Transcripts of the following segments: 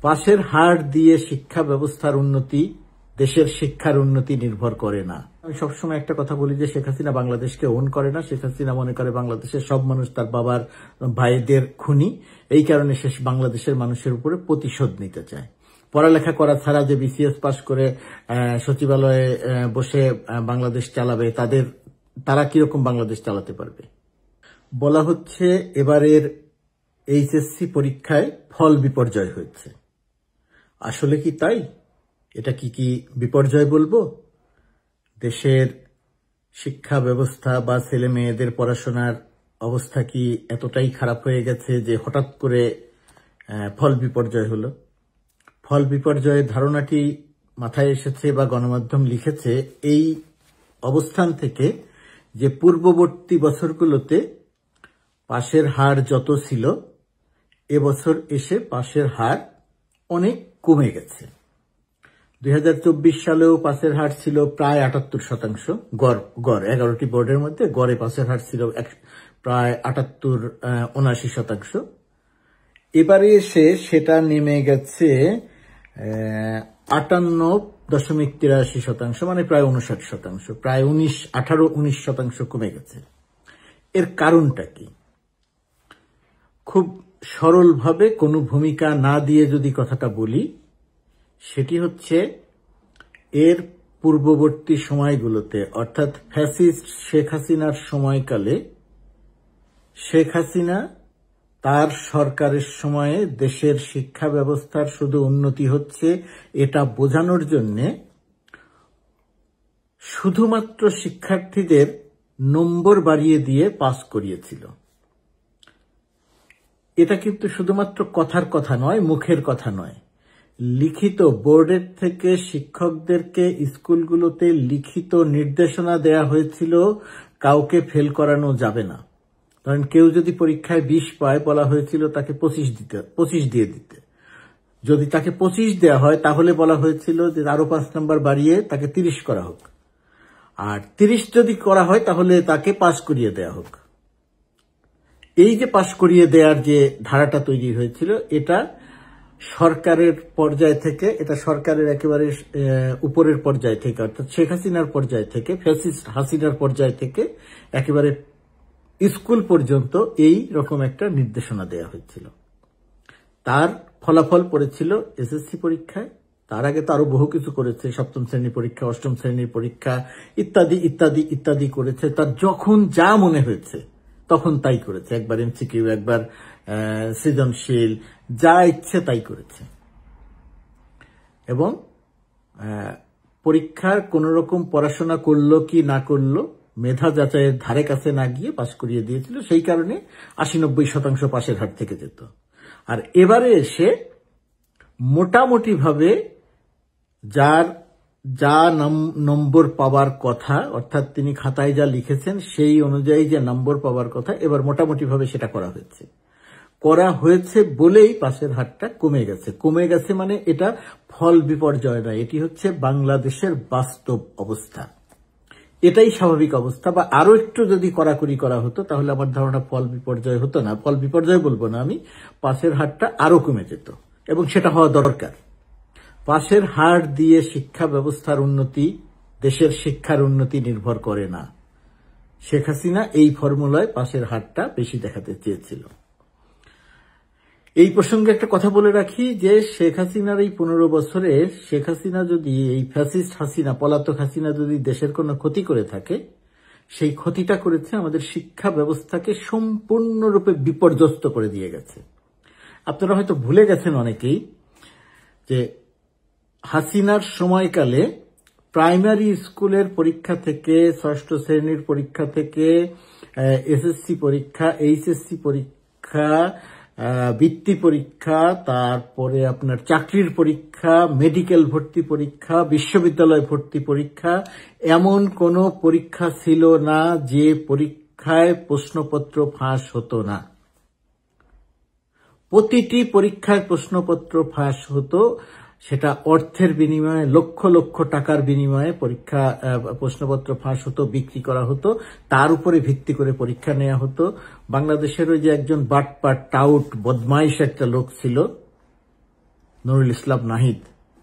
পাশের হার দিয়ে শিক্ষা ব্যবস্থার উন্নতি, দেশের শিক্ষার উন্নতি নির্ভর করে না। আমি সবসময় একটা কথা বলি যে শেখ হাসিনা বাংলাদেশকে ওন করে না। শেখ হাসিনা মনে করে বাংলাদেশের সব মানুষ তার বাবার ভাইদের খুনি, এই কারণে সে বাংলাদেশের মানুষের উপরে প্রতিশোধ নিতে চায়। পড়ালেখা করা ছাড়া যে বিসিএস পাশ করে সচিবালয়ে বসে বাংলাদেশ চালাবে, তারা কিরকম বাংলাদেশ চালাতে পারবে? বলা হচ্ছে এবারের এইচএসসি পরীক্ষায় ফল বিপর্যয় হয়েছে। আসলে কি তাই? এটা কি বিপর্যয় বলবো? দেশের শিক্ষা ব্যবস্থা বা ছেলে মেয়েদের পড়াশোনার অবস্থা কি এতটাই খারাপ হয়ে গেছে যে হঠাৎ করে ফল বিপর্যয় হলো? ফল বিপর্যয়ের ধারণাটি মাথায় এসেছে বা গণমাধ্যম লিখেছে এই অবস্থান থেকে যে পূর্ববর্তী বছরগুলোতে পাশের হার যত ছিল, এবছর এসে পাশের হার অনেক কমে গেছে। 2024 সালেও পাশের হার ছিল প্রায় 78%, গড় 11টি বোর্ডের মধ্যে গড়ে পাশের হার ছিল প্রায় 78-79%। এবারে এসে সেটা নেমে গেছে 58.83%, মানে প্রায় 59%, প্রায় 18-19% কমে গেছে। এর কারণটা কি? খুব সরলভাবে কোনো ভূমিকা না দিয়ে যদি কথাটা বলি, সেটি হচ্ছে এর পূর্ববর্তী সময়গুলোতে, অর্থাৎ ফ্যাসিস্ট শেখ হাসিনার সময়কালে শেখ হাসিনা তার সরকারের সময়ে দেশের শিক্ষা ব্যবস্থার শুধু উন্নতি হচ্ছে এটা বোঝানোর জন্য শুধুমাত্র শিক্ষার্থীদের নম্বর বাড়িয়ে দিয়ে পাস করিয়েছিল। এটা কিন্তু শুধুমাত্র কথার কথা নয়, মুখের কথা নয়, লিখিত বোর্ডের থেকে শিক্ষকদেরকে স্কুলগুলোতে লিখিত নির্দেশনা দেয়া হয়েছিল কাউকে ফেল করানো যাবে না। কারণ কেউ যদি পরীক্ষায় 20 পায়, বলা হয়েছিল তাকে 25 দিয়ে দিতে। যদি তাকে 25 দেওয়া হয় তাহলে বলা হয়েছিল যে আরো 5 নম্বর বাড়িয়ে তাকে 30 করা হোক, আর 30 যদি করা হয় তাহলে তাকে পাস করিয়ে দেয়া হোক। এই যে পাস করিয়ে দেওয়ার যে ধারাটা তৈরি হয়েছিল, এটা সরকারের পর্যায় থেকে, এটা সরকারের একেবারে উপরের পর্যায় থেকে, অর্থাৎ শেখ হাসিনার পর্যায় থেকে, ফ্যাসিস্ট হাসিনার পর্যায় থেকে একেবারে স্কুল পর্যন্ত এই রকম একটা নির্দেশনা দেয়া হয়েছিল। তার ফলাফল পড়েছিল এসএসসি পরীক্ষায়। তার আগে তো আরো বহু কিছু করেছে, সপ্তম শ্রেণীর পরীক্ষা, অষ্টম শ্রেণীর পরীক্ষা ইত্যাদি ইত্যাদি ইত্যাদি করেছে। তার যখন যা মনে হয়েছে তখন তাই করেছে। একবার এমসিকিউ, একবার সৃজনশীল, যা ইচ্ছে তাই করেছে। এবং পরীক্ষার কোন রকম পড়াশোনা করলো কি না করলো, মেধা যাচাইয়ের ধারে কাছে না গিয়ে পাশ করিয়ে দিয়েছিল। সেই কারণে 80-90% পাশের হার থেকে যেত। আর এবারে এসে মোটামুটি ভাবে যা নম্বর পাওয়ার কথা, অর্থাৎ তিনি খাতায় যা লিখেছেন সেই অনুযায়ী যে নম্বর পাওয়ার কথা, এবার মোটামুটি ভাবে সেটা করা হয়েছে বলেই পাশের হারটা কমে গেছে। মানে এটা ফল বিপর্যয় নয়, এটি হচ্ছে বাংলাদেশের বাস্তব অবস্থা। এটাই স্বাভাবিক অবস্থা। বা আরো একটু যদি কড়াকড়ি করা হতো তাহলে আমার ধারণা ফল বিপর্যয় হতো না। ফল বিপর্যয় বলবো না আমি, পাশের হারটা আরো কমে যেত, এবং সেটা হওয়া দরকার। পাশের হার দিয়ে শিক্ষা ব্যবস্থার উন্নতি, দেশের শিক্ষার উন্নতি নির্ভর করে না। শেখ হাসিনা এই ফর্মুলায় পাশের হারটা বেশি দেখাতে চেয়েছিল। এই প্রসঙ্গে একটা কথা বলে রাখি যে শেখ হাসিনার এই 15 বছরে শেখ হাসিনা যদি, এই ফ্যাসিস্ট হাসিনা, পলাতক হাসিনা যদি দেশের কোনো ক্ষতি করে থাকে, সেই ক্ষতিটা করেছে আমাদের শিক্ষা ব্যবস্থাকে সম্পূর্ণরূপে বিপর্যস্ত করে দিয়ে গেছে। আপনারা হয়তো ভুলে গেছেন অনেকেই যে হাসিনার সময়কালে প্রাইমারি স্কুলের পরীক্ষা থেকে, ষষ্ঠ শ্রেণীর পরীক্ষা থেকে, এসএসসি পরীক্ষা, এইচএসসি পরীক্ষা, বৃত্তি পরীক্ষা, তারপরে আপনার চাকরির পরীক্ষা, মেডিকেল ভর্তি পরীক্ষা, বিশ্ববিদ্যালয় ভর্তি পরীক্ষা, এমন কোনো পরীক্ষা ছিল না যে পরীক্ষায় প্রশ্নপত্র ফাঁস হতো না। প্রতিটি পরীক্ষায় প্রশ্নপত্র ফাঁস হতো। সেটা অর্থের বিনিময়ে, লক্ষ লক্ষ টাকার বিনিময়ে প্রশ্নপত্র ফাঁস হতো, বিক্রি করা হতো, তার উপরে ভিত্তি করে পরীক্ষা নেওয়া হতো। বাংলাদেশের ওই যে একজন বাটপার, টাউট, বদমাইশ একটা লোক ছিল, নুরুল ইসলাম নাহিদ,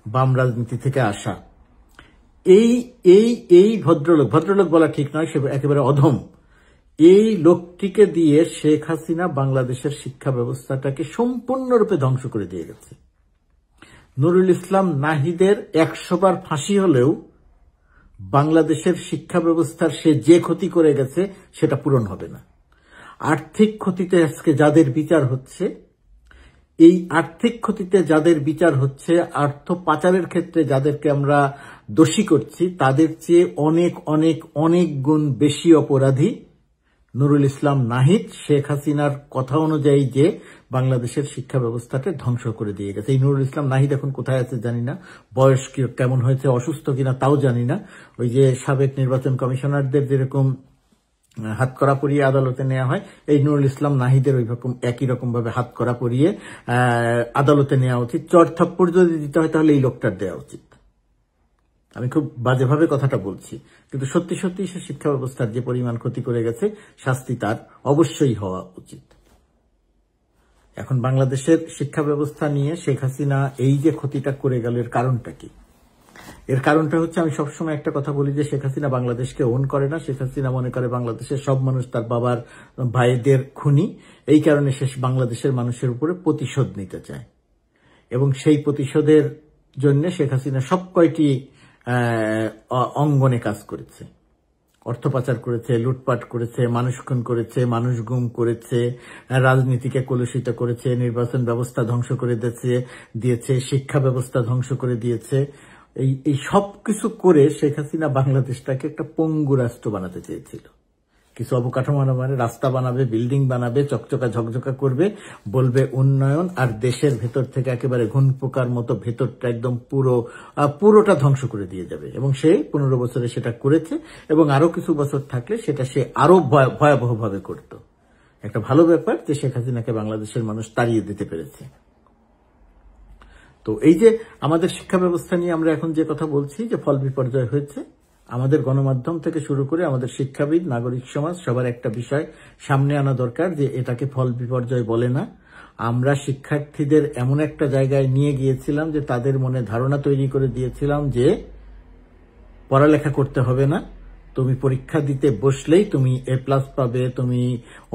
বাম রাজনীতি থেকে আসা, এই এই এই ভদ্রলোক বলা ঠিক নয়, সে একেবারে অধম। এই লোকটিকে দিয়ে শেখ হাসিনা বাংলাদেশের শিক্ষা ব্যবস্থাটাকে সম্পূর্ণরূপে ধ্বংস করে দিয়ে গেছে। নুরুল ইসলাম নাহিদের 100 বার ফাঁসি হলেও বাংলাদেশের শিক্ষা ব্যবস্থার সে যে ক্ষতি করে গেছে সেটা পূরণ হবে না। আর্থিক ক্ষতিতে আজকে যাদের বিচার হচ্ছে, এই আর্থিক ক্ষতিতে যাদের বিচার হচ্ছে, অর্থ পাচারের ক্ষেত্রে যাদেরকে আমরা দোষী করছি, তাদের চেয়ে অনেক অনেক অনেক গুণ বেশি অপরাধী নুরুল ইসলাম নাহিদ। শেখ হাসিনার কথা অনুযায়ী যে বাংলাদেশের শিক্ষা ব্যবস্থাকে ধ্বংস করে দিয়ে গেছে। এই নুরুল ইসলাম নাহিদ এখন কোথায় আছে জানি না, বয়স কেমন হয়েছে, অসুস্থ কিনা তাও জানি না। ওই যে সাবেক নির্বাচন কমিশনারদের যেরকম হাতকড়া পরিয়ে আদালতে নেওয়া হয়, এই নুরুল ইসলাম নাহিদের ওই রকম একই রকম ভাবে হাতকড়া পরিয়ে আদালতে নেওয়া উচিত। চড় থাপ্পড় যদি দিতে হয় তাহলে এই লোকটার দেওয়া উচিত। আমি খুব বাজেভাবে কথাটা বলছি, কিন্তু সত্যি সত্যি সে শিক্ষা ব্যবস্থার যে পরিমাণ ক্ষতি করে গেছে, শাস্তি তার অবশ্যই হওয়া উচিত। এখন বাংলাদেশের শিক্ষা ব্যবস্থা নিয়ে শেখ হাসিনা এই যে ক্ষতিটা করে গেল, এর কারণটা কি? এর কারণটা হচ্ছে, আমি সবসময় একটা কথা বলি যে শেখ হাসিনা বাংলাদেশকে ওন করে না। শেখ হাসিনা মনে করে বাংলাদেশের সব মানুষ তার বাবার ভাইদের খুনি। এই কারণে সে বাংলাদেশের মানুষের উপরে প্রতিশোধ নিতে চায়, এবং সেই প্রতিশোধের জন্য শেখ হাসিনা সব কয়টি অঙ্গনে কাজ করেছে। অর্থ পাচার করেছে, লুটপাট করেছে, মানুষ খুন করেছে, মানুষ গুম করেছে, রাজনীতিকে কলুষিত করেছে, নির্বাচন ব্যবস্থা ধ্বংস করে দিয়েছে, শিক্ষা ব্যবস্থা ধ্বংস করে দিয়েছে। এই সব কিছু করে শেখ হাসিনা বাংলাদেশটাকে একটা পঙ্গু রাষ্ট্র বানাতে চেয়েছিল। কিছু অবকাঠামো মানে রাস্তা বানাবে, বিল্ডিং বানাবে, চকচকা ঝকঝকা করবে, বলবে উন্নয়ন, আর দেশের ভেতর থেকে একেবারে ঘুণ পোকার মতো ভেতরটা একদম পুরোটা ধ্বংস করে দিয়ে যাবে। এবং সে 15 বছরে সেটা করেছে, এবং আরো কিছু বছর থাকলে সেটা সে আরো ভয়াবহভাবে করত। একটা ভালো ব্যাপার যে শেখ হাসিনাকে বাংলাদেশের মানুষ তাড়িয়ে দিতে পেরেছে। তো এই যে আমাদের শিক্ষা ব্যবস্থা নিয়ে আমরা এখন যে কথা বলছি যে ফল বিপর্যয় হয়েছে, আমাদের গণমাধ্যম থেকে শুরু করে আমাদের শিক্ষাবিদ, নাগরিক সমাজ সবার একটা বিষয় সামনে আনা দরকার যে এটাকে ফল বিপর্যয় বলে না। আমরা শিক্ষার্থীদের এমন একটা জায়গায় নিয়ে গিয়েছিলাম যে তাদের মনে ধারণা তৈরি করে দিয়েছিলাম যে পড়ালেখা করতে হবে না, তুমি পরীক্ষা দিতে বসলেই তুমি A+ পাবে, তুমি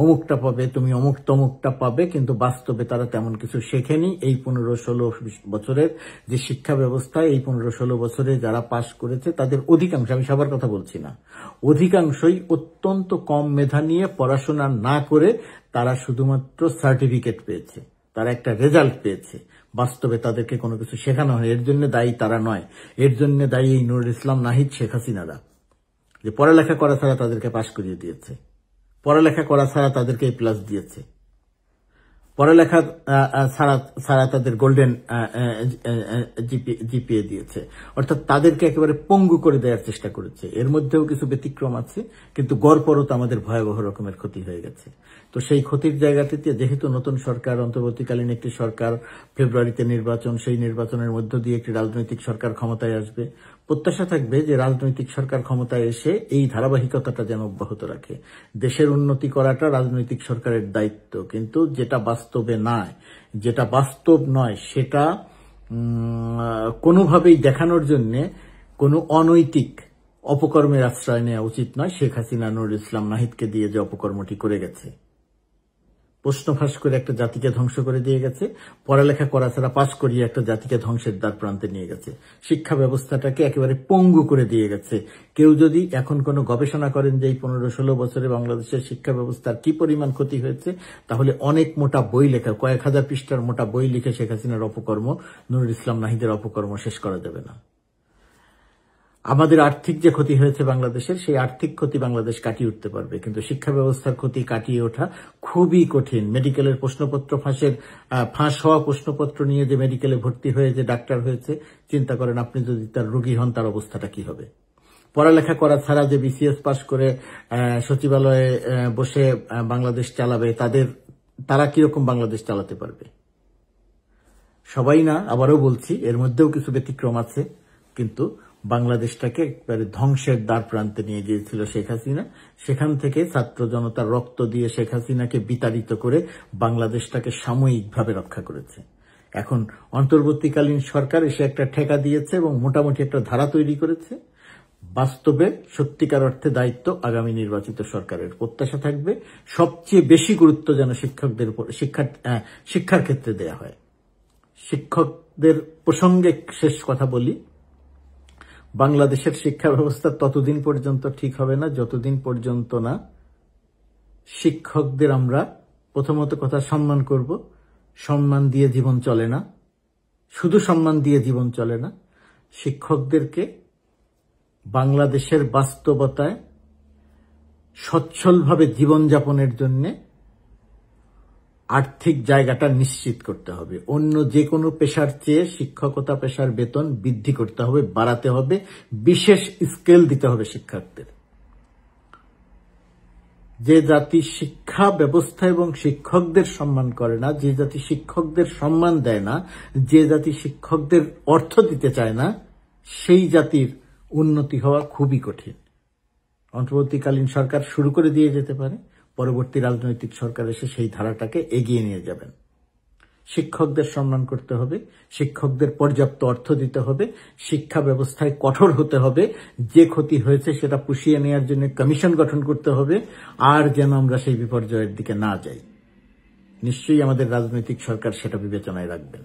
অমুকটা পাবে, তুমি অমুক তমুকটা পাবে। কিন্তু বাস্তবে তারা তেমন কিছু শেখেনি। এই 15-16 বছরের যে শিক্ষা ব্যবস্থা, এই 15-16 বছরে যারা পাশ করেছে তাদের অধিকাংশ, আমি সবার কথা বলছি না, অধিকাংশই অত্যন্ত কম মেধা নিয়ে পড়াশোনা না করে তারা শুধুমাত্র সার্টিফিকেট পেয়েছে, তারা একটা রেজাল্ট পেয়েছে। বাস্তবে তাদেরকে কোনো কিছু শেখানো হয়। এর জন্য দায়ী তারা নয়, এর জন্য দায়ী এই নুরুল ইসলাম নাহিদ, শেখ হাসিনারা, যে পড়ালেখা করা ছাড়া তাদেরকে পাশ করিয়ে দিয়েছে, পড়ালেখা করা ছাড়া তাদেরকে A+ দিয়েছে, পড়ালেখা ছাড়া তাদের গোল্ডেন জিপিএ দিয়েছে। অর্থাৎ তাদেরকে একেবারে পঙ্গু করে দেওয়ার চেষ্টা করেছে। এর মধ্যেও কিছু ব্যতিক্রম আছে, কিন্তু গড়পড়ও তো আমাদের ভয়াবহ রকমের ক্ষতি হয়ে গেছে। তো সেই ক্ষতির জায়গাটিতে যেহেতু নতুন সরকার, অন্তর্বর্তীকালীন একটি সরকার, ফেব্রুয়ারিতে নির্বাচন, সেই নির্বাচনের মধ্য দিয়ে একটি রাজনৈতিক সরকার ক্ষমতায় আসবে, প্রত্যাশা থাকবে যে রাজনৈতিক সরকার ক্ষমতায় এসে এই ধারাবাহিকতাটা যেন অব্যাহত রাখে। দেশের উন্নতি করাটা রাজনৈতিক সরকারের দায়িত্ব, কিন্তু যেটা বাস্তব নয় সেটা কোনোভাবেই দেখানোর জন্য কোনো অনৈতিক অপকর্মের আশ্রয় নেওয়া উচিত নয়। শেখ হাসিনা নুরুল ইসলাম নাহিদকে দিয়ে যে অপকর্মটি করে গেছে, প্রশ্ন ফাঁস করে একটা জাতিকে ধ্বংস করে দিয়ে গেছে, পড়ালেখা করা ছাড়া পাশ করিয়ে একটা জাতিকে ধ্বংসের দ্বার প্রান্তে নিয়ে গেছে, শিক্ষা ব্যবস্থাটাকে একেবারে পঙ্গু করে দিয়ে গেছে। কেউ যদি এখন কোনো গবেষণা করেন যে এই 15-16 বছরে বাংলাদেশের শিক্ষা ব্যবস্থার কি পরিমাণ ক্ষতি হয়েছে, তাহলে অনেক মোটা বই লেখা, কয়েক হাজার পৃষ্ঠার মোটা বই লিখে শেখ হাসিনার অপকর্ম, নুরুল ইসলাম নাহিদের অপকর্ম শেষ করা যাবে না। আমাদের আর্থিক যে ক্ষতি হয়েছে বাংলাদেশের, সেই আর্থিক ক্ষতি বাংলাদেশ কাটিয়ে উঠতে পারবে, কিন্তু শিক্ষা ব্যবস্থার ক্ষতি কাটিয়ে ওঠা খুবই কঠিন। মেডিকেলের প্রশ্নপত্র ফাঁস হওয়া প্রশ্নপত্র নিয়ে যে মেডিকেলে ভর্তি হয়ে যে ডাক্তার হয়েছে, চিন্তা করেন আপনি যদি তার রোগী হন তার অবস্থাটা কি হবে। পড়ালেখা করা ছাড়া যে BCS পাশ করে সচিবালয়ে বসে বাংলাদেশ চালাবে, তারা কিরকম বাংলাদেশ চালাতে পারবে? সবাই না, আবারও বলছি, এর মধ্যেও কিছু ব্যতিক্রম আছে, কিন্তু বাংলাদেশটাকে একবারে ধ্বংসের দ্বার প্রান্তে নিয়ে গিয়েছিল শেখ হাসিনা। সেখান থেকে ছাত্র জনতার রক্ত দিয়ে শেখ হাসিনাকে বিতাড়িত করে বাংলাদেশটাকে সাময়িকভাবে রক্ষা করেছে। এখন অন্তর্বর্তীকালীন সরকার এসে একটা ঠেকা দিয়েছে এবং মোটামুটি একটা ধারা তৈরি করেছে। বাস্তবে সত্যিকার অর্থে দায়িত্ব আগামী নির্বাচিত সরকারের। প্রত্যাশা থাকবে সবচেয়ে বেশি গুরুত্ব যেন শিক্ষকদের উপর, শিক্ষার ক্ষেত্রে দেয়া হয়। শিক্ষকদের প্রসঙ্গে শেষ কথা বলি, বাংলাদেশের শিক্ষা ব্যবস্থা ততদিন পর্যন্ত ঠিক হবে না যতদিন পর্যন্ত না শিক্ষকদের আমরা প্রথমত কথা সম্মান করব। সম্মান দিয়ে জীবন চলে না, শুধু সম্মান দিয়ে জীবন চলে না। শিক্ষকদেরকে বাংলাদেশের বাস্তবতায় সচ্ছলভাবে জীবনযাপনের জন্য আর্থিক জায়গাটা নিশ্চিত করতে হবে। অন্য যে কোনো পেশার চেয়ে শিক্ষকতা পেশার বেতন বৃদ্ধি করতে হবে, বাড়াতে হবে, বিশেষ স্কেল দিতে হবে শিক্ষকদের। যে জাতি শিক্ষা ব্যবস্থা এবং শিক্ষকদের সম্মান করে না, যে জাতি শিক্ষকদের সম্মান দেয় না, যে জাতি শিক্ষকদের অর্থ দিতে চায় না, সেই জাতির উন্নতি হওয়া খুবই কঠিন। অন্তর্বর্তীকালীন সরকার শুরু করে দিয়ে যেতে পারে, পরবর্তী রাজনৈতিক সরকার এসে সেই ধারাটাকে এগিয়ে নিয়ে যাবেন। শিক্ষকদের সম্মান করতে হবে, শিক্ষকদের পর্যাপ্ত অর্থ দিতে হবে, শিক্ষা ব্যবস্থায় কঠোর হতে হবে, যে ক্ষতি হয়েছে সেটা পুষিয়ে নেওয়ার জন্য কমিশন গঠন করতে হবে, আর যেন আমরা সেই বিপর্যয়ের দিকে না যাই। নিশ্চয়ই আমাদের রাজনৈতিক সরকার সেটা বিবেচনায় রাখবেন।